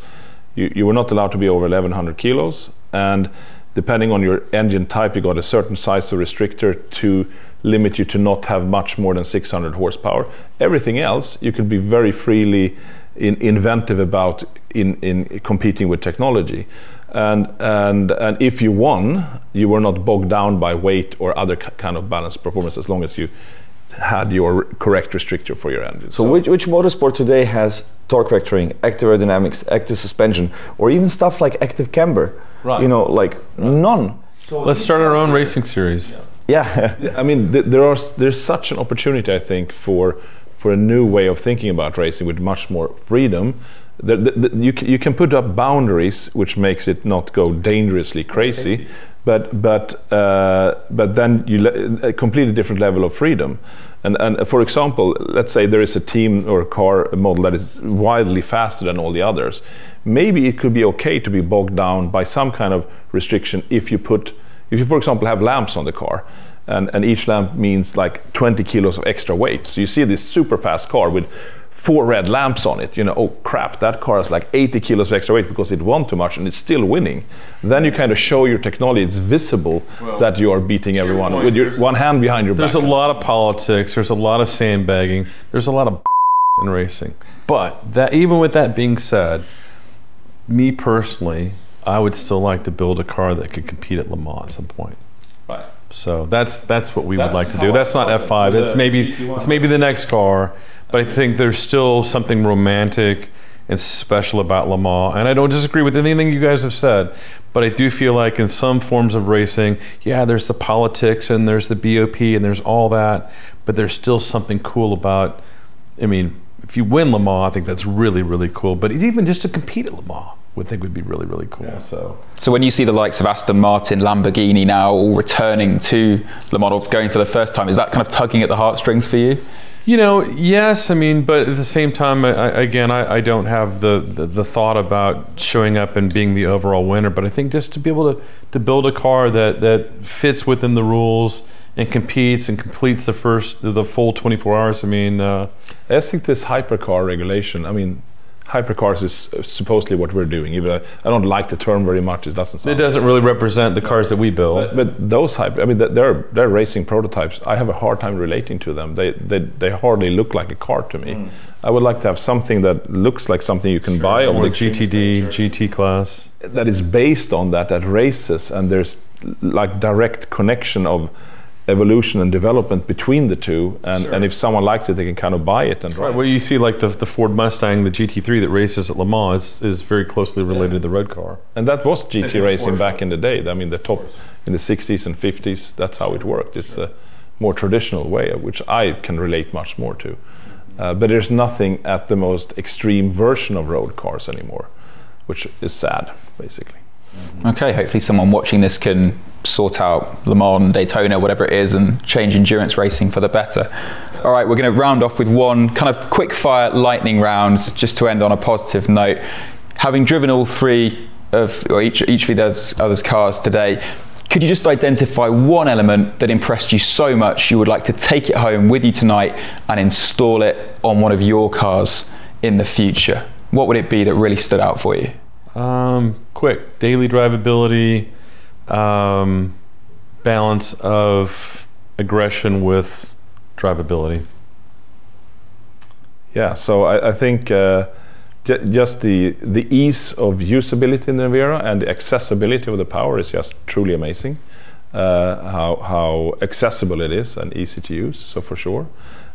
you were not allowed to be over 1,100 kilos, and depending on your engine type, you got a certain size of restrictor to limit you to not have much more than 600 horsepower. Everything else you could be very freely inventive about in competing with technology. And if you won, you were not bogged down by weight or other kind of balanced performance, as long as you had your correct restrictor for your engine. So which motorsport today has torque vectoring, active aerodynamics, active suspension, or even stuff like active camber? Right. None. So let's start our own racing series. Yeah. I mean, there's such an opportunity, I think, for a new way of thinking about racing with much more freedom. You can put up boundaries, which makes it not go dangerously crazy, but then a completely different level of freedom. And for example, let's say there is a team or a car model that is wildly faster than all the others. Maybe it could be okay to be bogged down by some kind of restriction if you, for example, have lamps on the car. And each lamp means like 20 kilos of extra weight. So you see this super fast car with 4 red lamps on it, oh crap, that car has like 80 kilos of extra weight because it won too much and it's still winning. Then you kind of show your technology, it's visible that you are beating everyone with your one hand behind your back. There's a lot of politics, there's a lot of sandbagging, there's a lot of in racing. But that, even with that being said, me personally, I would still like to build a car that could compete at Le Mans at some point. Right. So that's what we would like to do. That's not F5. It's maybe the next car, but I think there's still something romantic and special about Le Mans. And I don't disagree with anything you guys have said, but I do feel like in some forms of racing, yeah, there's the politics and there's the BOP and there's all that, but there's still something cool about, I mean, if you win Le Mans, I think that's really, really cool. But even just to compete at Le Mans, would think would be really, really cool. Yeah. So when you see the likes of Aston Martin, Lamborghini now all returning to Le Mans, or going for the first time, is that kind of tugging at the heartstrings for you? You know, yes. I mean, but at the same time, I don't have the thought about showing up and being the overall winner. But I think just to be able to build a car that fits within the rules and competes and completes the full 24 hours. I mean, I think this hypercar regulation, I mean, hypercars is supposedly what we're doing. Even I don't like the term very much. It doesn't really represent the cars that we build. But those I mean, they're racing prototypes. I have a hard time relating to them. They hardly look like a car to me. I would like to have something that looks like something you can buy. Or GTD, GT class. That is based on that races, and there's like direct connection of evolution and development between the two, and if someone likes it, they can kind of buy it and drive. Right. Well, you see, like the Ford Mustang, the GT3 that races at Le Mans is very closely related to the red car. And that was GT racing back in the day. I mean, the top in the 60s and 50s, that's how it worked. It's a more traditional way, which I can relate much more to. But there's nothing at the most extreme version of road cars anymore, which is sad, basically. Okay, hopefully someone watching this can sort out Le Mans, Daytona, whatever it is, and change endurance racing for the better. All right, we're going to round off with one kind of quick fire lightning round, just to end on a positive note. Having driven all three of, or each of the others' cars today, could you just identify one element that impressed you so much you would like to take it home with you tonight and install it on one of your cars in the future? What would it be that really stood out for you? Quick, daily drivability, balance of aggression with drivability. Yeah, so I think just the ease of usability in the Nevera and the accessibility of the power is just truly amazing. How accessible it is and easy to use, so for sure.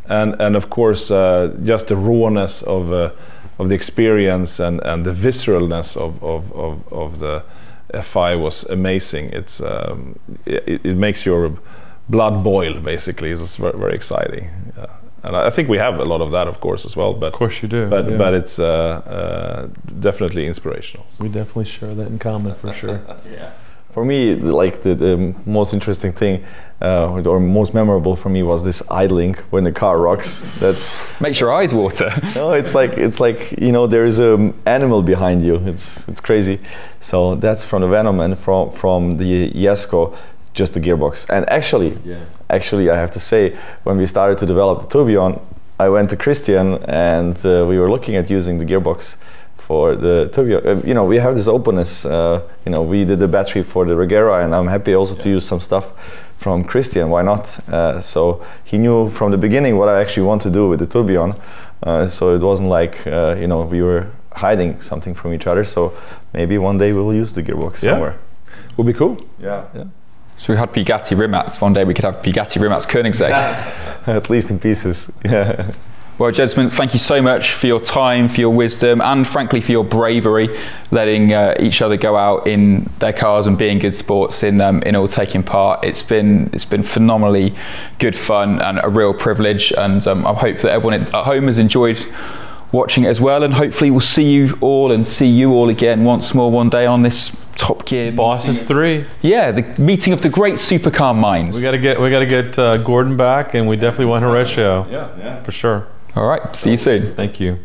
And of course, just the rawness of the experience and the visceralness of the F5 was amazing. It makes your blood boil, basically. It was very, very exciting. And I think we have a lot of that, of course, as well. But of course you do. But it's definitely inspirational. We definitely share that in common, for sure. Yeah. For me, like the most interesting thing, or most memorable for me, was this idling when the car rocks. That makes your eyes water. No, it's like you know, there is an animal behind you. It's crazy. So that's from the Venom, and from the Jesko, just the gearbox. And actually, I have to say, when we started to develop the Tourbillon, I went to Christian and we were looking at using the gearbox for the Tourbillon. You know, we have this openness. You know, we did the battery for the Regera, and I'm happy also to use some stuff from Christian. Why not? So he knew from the beginning what I actually want to do with the Tourbillon. So it wasn't like you know, we were hiding something from each other. So maybe one day we will use the gearbox somewhere. Would be cool. Yeah. So we had Bugatti Rimats. One day we could have Bugatti Rimats Koenigsegg. At least in pieces. Yeah. Well, gentlemen, thank you so much for your time, for your wisdom, and frankly for your bravery, letting each other go out in their cars and being good sports in all taking part. It's been phenomenally good fun and a real privilege, and I hope that everyone at home has enjoyed watching it as well, and hopefully we'll see you all again once more one day on this Top Gear Bosses 3. Yeah, the meeting of the great supercar minds. We gotta get Gordon back, and we definitely want Horatio. Yeah, for sure. All right, see you soon. Thank you.